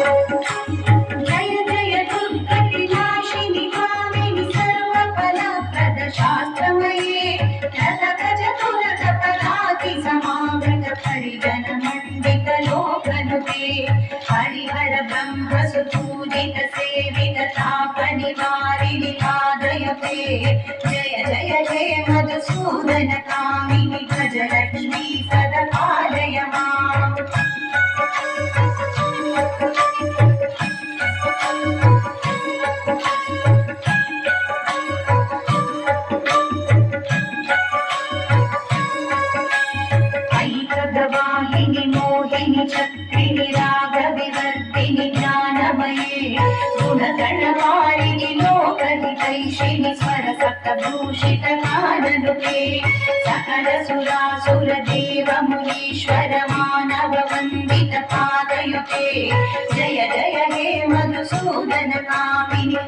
जय जय दुर्गतिनाशिनि कामिनि सर्वफलप्रद शास्त्रमये रथगजतुरगपराति समावृत परिजन मण्डित लोकनुते हरिहर ब्रह्मसुपूजित सेवित तापनिवारिणि पादयुते जय जय हे मधुसूदन कामिनि गजलक्ष्मी सदा पालय माम् ऐकगवाहिनि मोहिनि चक्रिणि रागविवर्धिनि ज्ञानमये गुणगणवारिणि लोकहितैषिणि स्वरसप्तभूषित काननुते सकल सुरासुर देव मुनीश्वर मानव वन्दित पादयुते जय जय हे मधुसूदन कामिनि